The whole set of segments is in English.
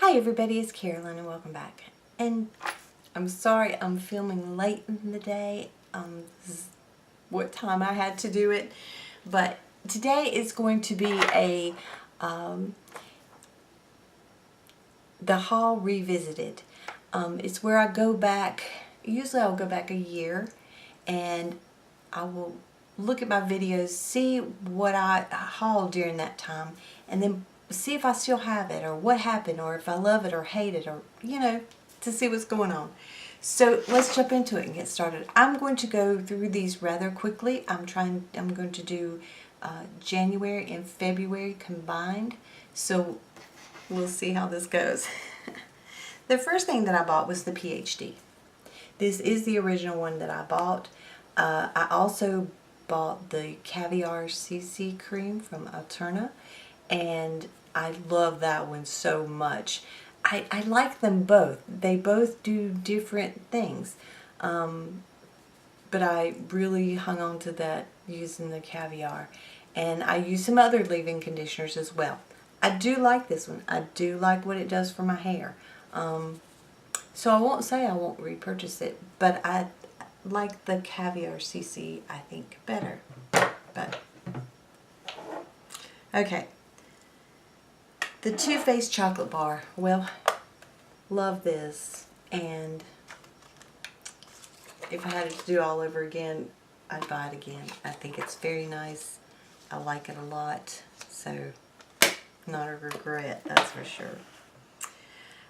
Hi everybody, it's Carolyn and welcome back. And I'm sorry I'm filming late in the day. This is what time I had to do it. But today is going to be a the haul revisited. It's where I go back, usually I'll go back a year and I will look at my videos, see what I hauled during that time, and then see if I still have it or what happened or if I love it or hate it, or to see what's going on. So let's jump into it and get started. I'm going to go through these rather quickly. I'm going to do January and February combined, so we'll see how this goes. The first thing that I bought was the PhD. This is the original one that I bought. I also bought the Caviar CC cream from Alterna, and I love that one so much. I like them both. They both do different things, but I really hung on to that using the Caviar, and I use some other leave-in conditioners as well. I do like this one. I do like what it does for my hair. So I won't say I won't repurchase it, but I like the Caviar CC, I think, better. But okay. The Too Faced chocolate bar. Well, love this, and if I had it to do all over again, I'd buy it again. I think it's very nice. I like it a lot, so not a regret, that's for sure.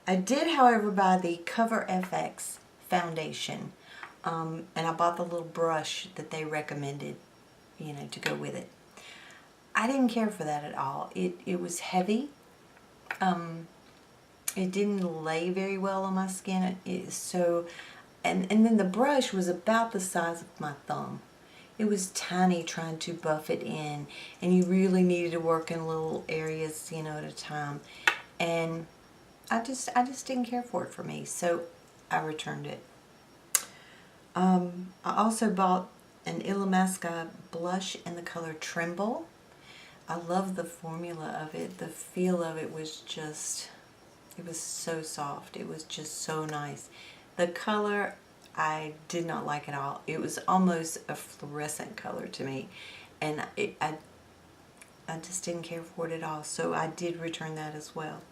I did, however, buy the Cover FX foundation, and I bought the little brush that they recommended, to go with it. I didn't care for that at all. It was heavy. It didn't lay very well on my skin. And then the brush was about the size of my thumb. It was tiny trying to buff it in, and you really needed to work in little areas, at a time. And I just didn't care for it for me, so I returned it. I also bought an Illamasqua blush in the color Tremble. I love the formula of it. The feel of it was just, it was so soft. It was just so nice. The color, I did not like at all. It was almost a fluorescent color to me, and I just didn't care for it at all, so I did return that as well.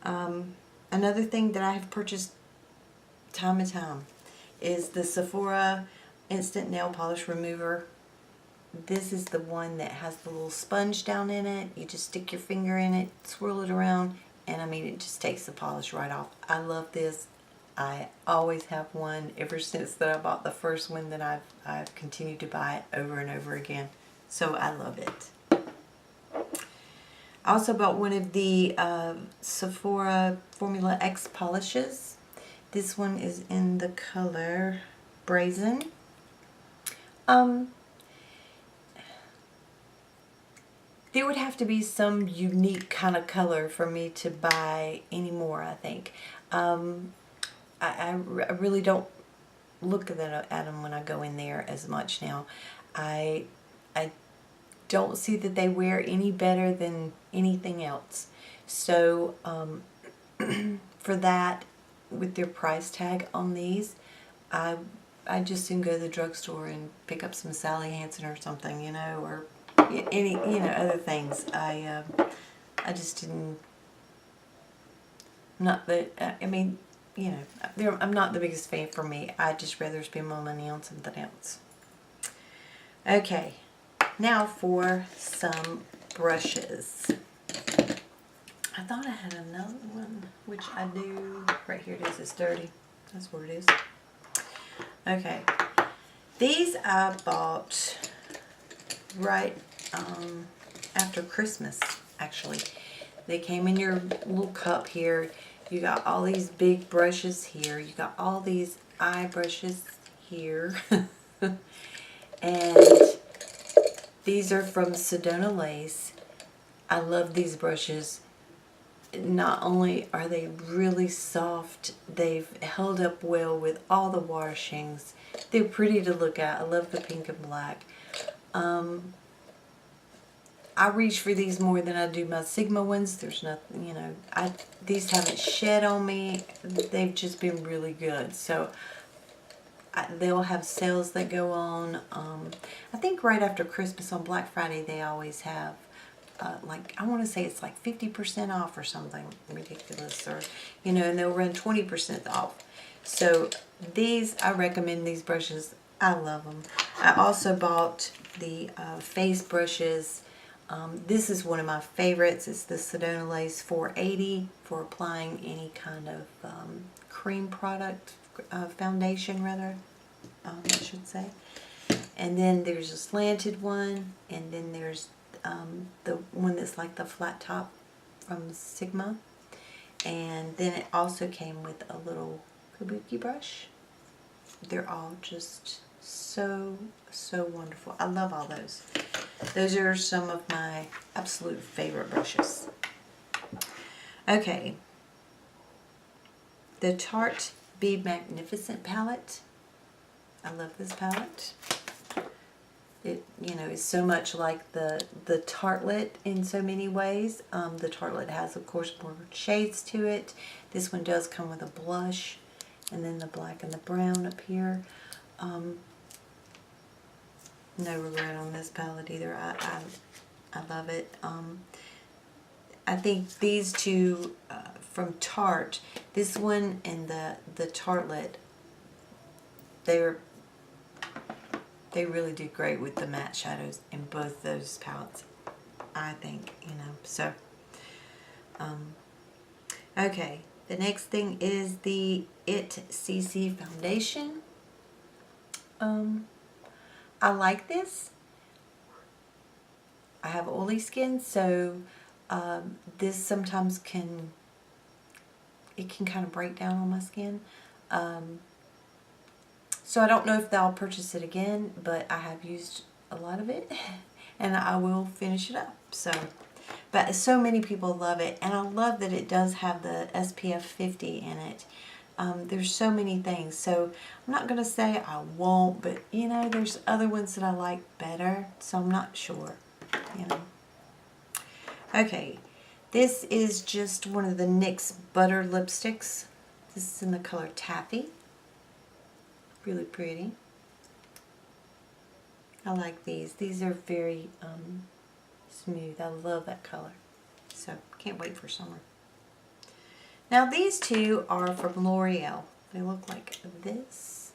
Another thing that I have purchased time and time is the Sephora Instant Nail Polish Remover. This is the one that has the little sponge down in it. You just stick your finger in it, swirl it around, and I mean, it just takes the polish right off. I love this. I always have one ever since that I bought the first one, that I've continued to buy it over and over again. So I love it. I also bought one of the Sephora Formula X polishes. This one is in the color Brazen. There would have to be some unique kind of color for me to buy any more, I think. I really don't look at them when I go in there as much now. I don't see that they wear any better than anything else. So for that, with their price tag on these, I just soon go to the drugstore and pick up some Sally Hansen or something, or any other things. I just didn't. Not that I mean, I'm not the biggest fan for me. I'd just rather spend my money on something else. Okay, now for some brushes. I thought I had another one, which I do. Right here it is. It's dirty. That's where it is. Okay, these I bought right after Christmas, actually. They came in your little cup here. You got all these big brushes here. You got all these eye brushes here. And these are from Sedona Lace. I love these brushes. Not only are they really soft, they've held up well with all the washings. They're pretty to look at. I love the pink and black. I reach for these more than I do my Sigma ones. There's nothing, you know, these haven't shed on me. They've just been really good. So they'll have sales that go on. I think right after Christmas on Black Friday, they always have, like, I want to say it's like 50% off or something ridiculous. Or, you know, and they'll run 20% off. So these, I recommend these brushes. I love them. I also bought the face brushes. This is one of my favorites. It's the Sedona Lace 480 for applying any kind of cream product, foundation rather, I should say. And then there's a slanted one, and then there's the one that's like the flat top from Sigma. And then it also came with a little kabuki brush. They're all just so wonderful. I love all those. Those are some of my absolute favorite brushes. Okay, the Tarte Be Magnificent palette. I love this palette. It, you know, is so much like the Tartelette in so many ways. The Tartelette has, of course, more shades to it. This one does come with a blush, and then the black and the brown up here. No regret on this palette either. I love it. I think these two from Tarte, this one and the Tartelette, they really do great with the matte shadows in both those palettes, I think, you know. So, okay, the next thing is the It CC Foundation. I like this. I have oily skin, so this sometimes can kind of break down on my skin. So I don't know if I'll purchase it again, but I have used a lot of it, and I will finish it up. So, but so many people love it, and I love that it does have the SPF 50 in it. There's so many things, so I'm not going to say I won't, but you know, there's other ones that I like better, so I'm not sure, you know. Okay, this is just one of the NYX Butter lipsticks. This is in the color Taffy. Really pretty. I like these. These are very smooth. I love that color. So, can't wait for summer. Now these two are from L'Oreal. They look like this.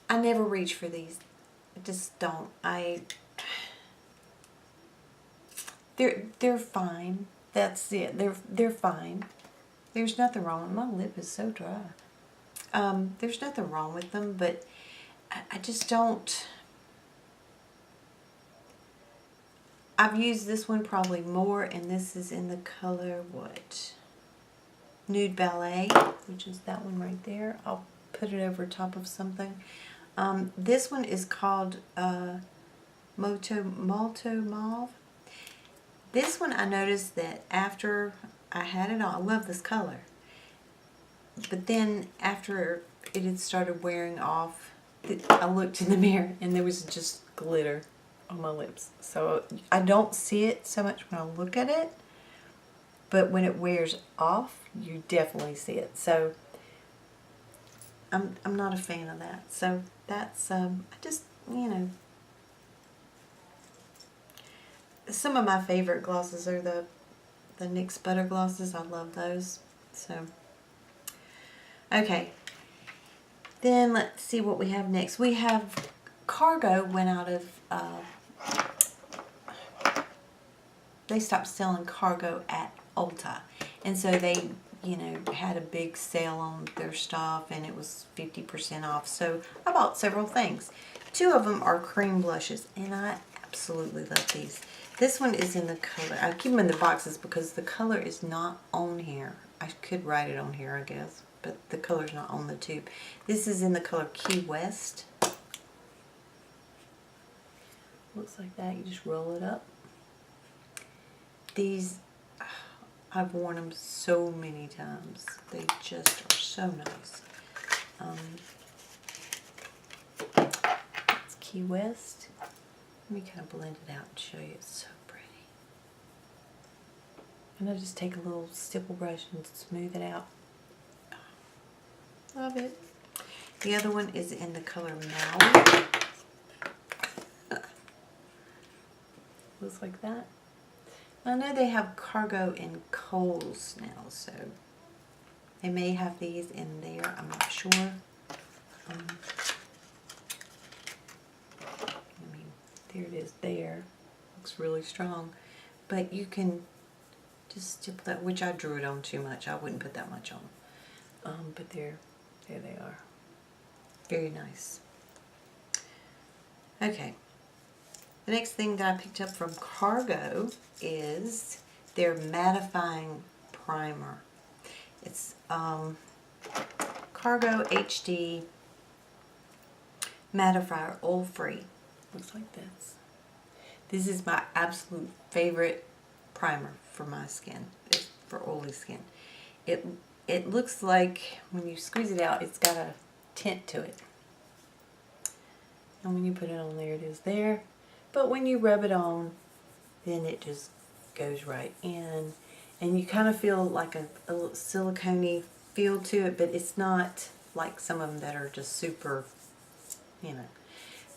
I never reach for these. I just don't. They're fine. That's it. They're fine. There's nothing wrong with them. My lip is so dry. There's nothing wrong with them, but I just don't. I've used this one probably more, and this is in the color, what? Nude Ballet, which is that one right there. I'll put it over top of something. This one is called Malto Mauve. This one I noticed that after I had it on, I love this color. But then after it had started wearing off, I looked in the mirror and there was just glitter on my lips. So I don't see it so much when I look at it, but when it wears off, you definitely see it. So I'm not a fan of that. So that's I just, you know, some of my favorite glosses are the NYX Butter glosses. I love those. So okay, then let's see what we have next. We have Cargo went out of they stopped selling Cargo at Ulta, and so they, you know, had a big sale on their stuff, and it was 50% off. So I bought several things. Two of them are cream blushes, and I absolutely love these. This one is in the color, I keep them in the boxes because the color is not on here. I could write it on here, I guess, but the color's not on the tube. This is in the color Key West. Looks like that. You just roll it up. These, I've worn them so many times. They just are so nice. It's Key West. Let me kind of blend it out and show you. It's so pretty. And I just take a little stipple brush and smooth it out. Love it. The other one is in the color Maui. Looks like that. I know they have cargo in Kohl's now, so they may have these in there. I'm not sure. I mean, there it is there. Looks really strong. But you can just stipple that, which I drew it on too much. I wouldn't put that much on. But there they are. Very nice. Okay. The next thing that I picked up from Cargo is their mattifying primer. It's Cargo HD Mattifier Oil Free. Looks like this. This is my absolute favorite primer for my skin. It's for oily skin. It looks like when you squeeze it out, it's got a tint to it. And when you put it on there, it is there. But when you rub it on, then it just goes right in. And you kind of feel like a little silicone-y feel to it, but it's not like some of them that are just super, you know.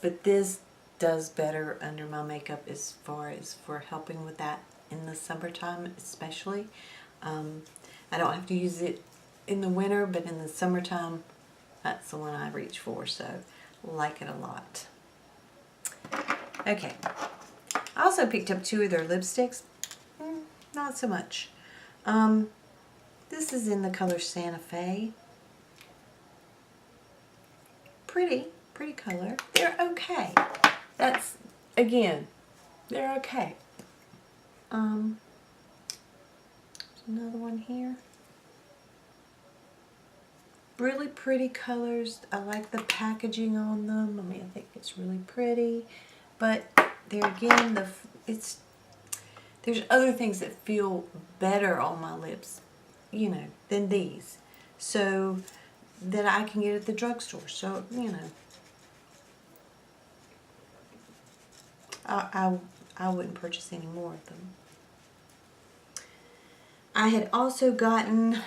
But this does better under my makeup as far as for helping with that in the summertime especially. I don't have to use it in the winter, but in the summertime, that's the one I reach for, so I like it a lot. Okay, I also picked up 2 of their lipsticks. Not so much. This is in the color Santa Fe. Pretty color. They're okay. That's, again, they're okay. There's another one here. Really pretty colors. I like the packaging on them. I mean, I think it's really pretty. But there again, there's other things that feel better on my lips, you know, than these. So that I can get at the drugstore. So, you know, I wouldn't purchase any more of them. I had also gotten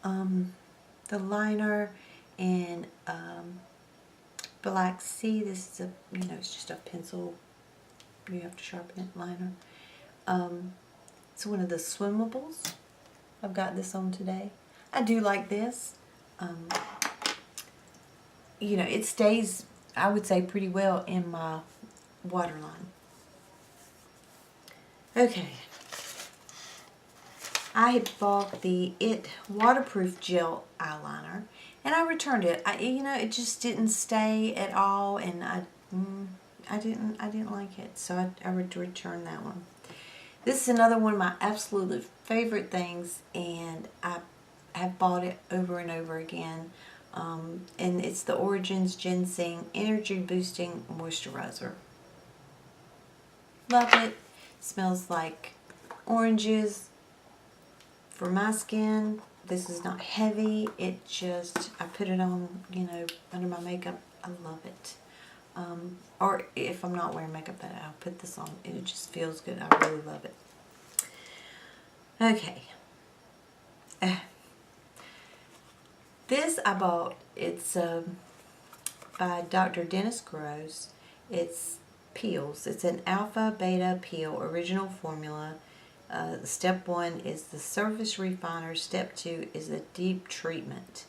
the liner in Black Sea. This is a, you know, it's just a pencil. You have to sharpen it liner. It's one of the swimmables. I've got this on today. I do like this. You know, it stays, I would say, pretty well in my waterline. Okay. I had bought the It Waterproof Gel Eyeliner, and I returned it. You know, it just didn't stay at all, and I didn't like it, so I returned that one. This is another one of my absolute favorite things, and I have bought it over and over again. And it's the Origins Ginseng Energy Boosting Moisturizer. Love it. Smells like oranges. For my skin, this is not heavy. It just, I put it on, you know, under my makeup. I love it. Or if I'm not wearing makeup, I'll put this on. It just feels good. I really love it. Okay. This I bought. It's by Dr. Dennis Gross. It's peels. It's an alpha beta peel original formula. Step 1 is the surface refiner. Step 2 is the deep treatment.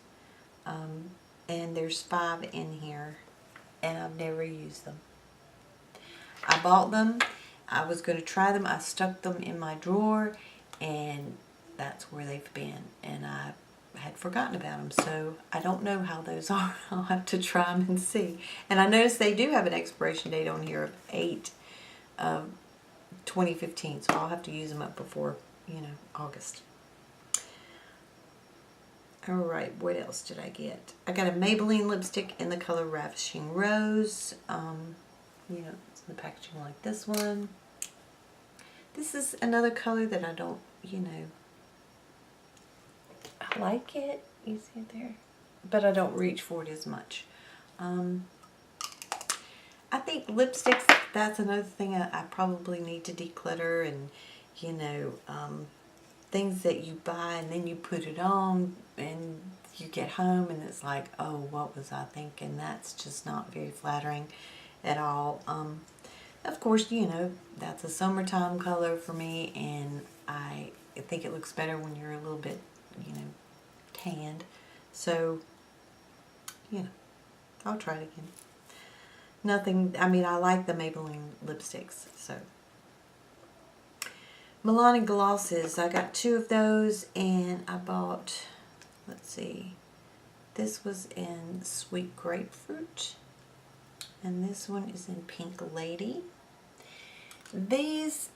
And there's 5 in here, and I've never used them. I bought them. I was going to try them. I stuck them in my drawer, and that's where they've been. And I had forgotten about them, so I don't know how those are. I'll have to try them and see. And I noticed they do have an expiration date on here of 8/2015, so I'll have to use them up before, you know, August. Alright, what else did I get? I got a Maybelline lipstick in the color Ravishing Rose. You know, it's in the packaging like this one. This is another color that I don't, you know, I like it. You see it there? But I don't reach for it as much. I think lipsticks that's another thing I probably need to declutter, and you know, things that you buy and then you put it on and you get home and it's like, oh, what was I thinking? That's just not very flattering at all. Of course, you know, that's a summertime color for me, and I think it looks better when you're a little bit, you know, tanned. So, you know, I'll try it again. Nothing, I mean, I like the Maybelline lipsticks, so. Milani glosses, I got 2 of those, and I bought, let's see, this was in Sweet Grapefruit, and this one is in Pink Lady. These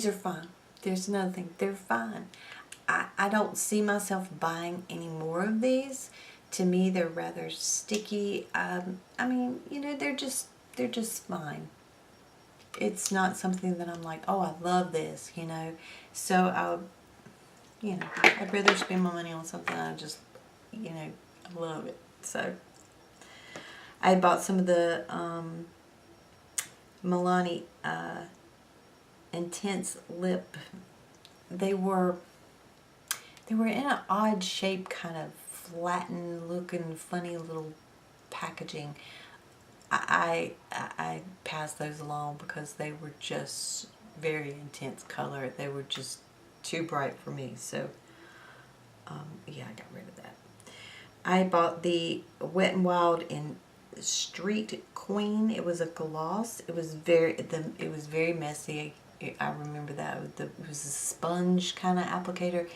are fine. There's another thing, they're fine. I don't see myself buying any more of these. To me, they're rather sticky. I mean, you know, they're just fine. It's not something that I'm like, oh, I love this, you know. So, you know, I'd rather spend my money on something I just, you know, I love it. So, I bought some of the Milani Intense Lip. They were in an odd shape, kind of flattened looking, funny little packaging. I passed those along because they were just very intense color. They were just too bright for me. So, yeah, I got rid of that. I bought the Wet n Wild in Street Queen. It was a gloss. It was very messy. I remember that. It was a sponge kind of applicator.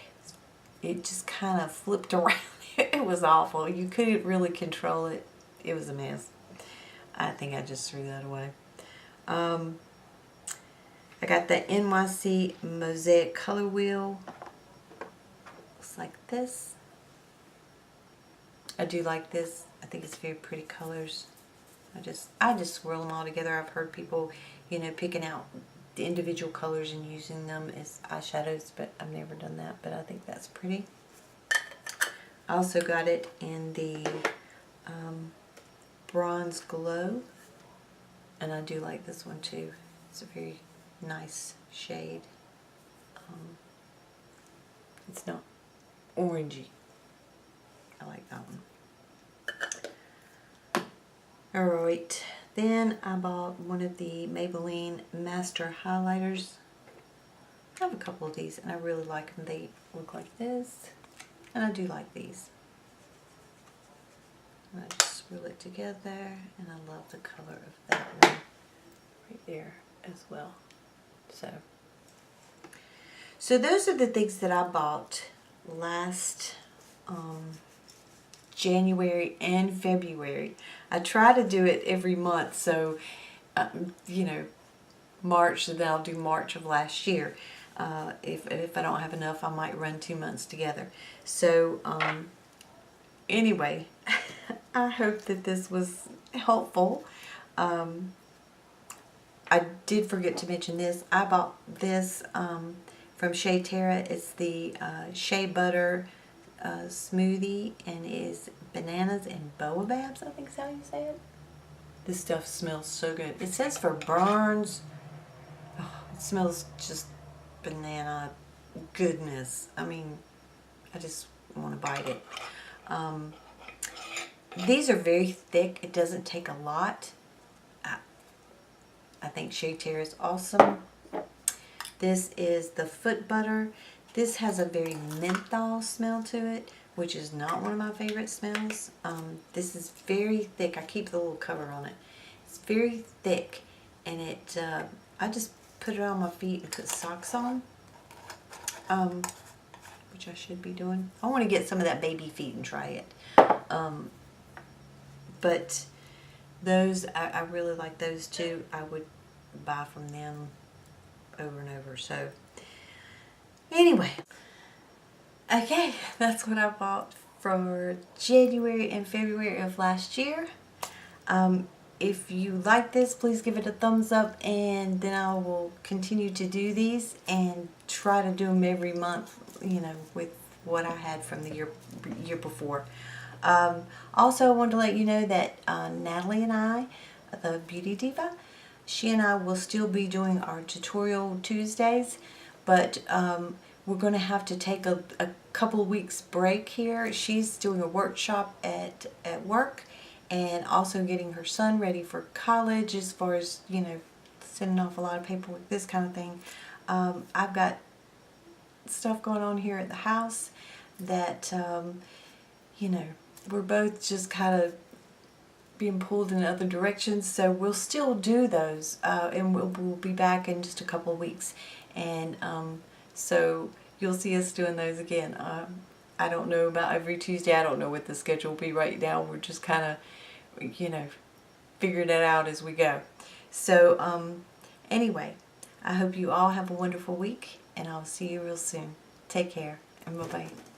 It just kind of flipped around. It was awful. You couldn't really control it. It was a mess. I think I just threw that away. I got the NYC Mosaic Color Wheel. Looks like this. I do like this. I think it's very pretty colors. I just swirl them all together. I've heard people, you know, picking out the individual colors and using them as eyeshadows, but I've never done that, but I think that's pretty. I also got it in the Bronze Glow, and I do like this one too. It's a very nice shade. It's not orangey. I like that one. Alright, then I bought one of the Maybelline Master Highlighters. I have a couple of these and I really like them. They look like this, and I do like these. And I just swirl it together, and I love the color of that one right there as well. So those are the things that I bought last January and February. I try to do it every month, so you know, March, then I'll do March of last year. If I don't have enough, I might run 2 months together. So anyway, I hope that this was helpful. I did forget to mention this. I bought this from Shea Terra. It's the Shea Butter smoothie, and it is bananas and baobabs, I think is how you say it. This stuff smells so good. It says for burns. Oh, it smells just banana goodness. I mean, I just want to bite it. These are very thick. It doesn't take a lot. I think Shea Terra is awesome. This is the Foot Butter. This has a very menthol smell to it, which is not one of my favorite smells. This is very thick. I keep the little cover on it. It's very thick, and it. I just put it on my feet and put socks on, which I should be doing. I want to get some of that baby feet and try it. But those, I really like those too. I would buy from them over and over. So anyway, okay, that's what I bought for January and February of last year. If you like this, please give it a thumbs up, and then I will continue to do these and try to do them every month, you know, with what I had from the year before. Also, I wanted to let you know that Natalie and I, the Beauty Diva, she and I will still be doing our tutorial Tuesdays, but we're going to have to take a couple of weeks break here. She's doing a workshop at work, and also getting her son ready for college, as far as, you know, sending off a lot of paperwork, this kind of thing. I've got stuff going on here at the house that, you know, we're both just kind of being pulled in other directions, so we'll still do those, and we'll be back in just a couple of weeks, and so you'll see us doing those again. I don't know about every Tuesday. I don't know what the schedule will be right now. We're just kind of, you know, figuring it out as we go. So anyway, I hope you all have a wonderful week, and I'll see you real soon. Take care, and bye-bye.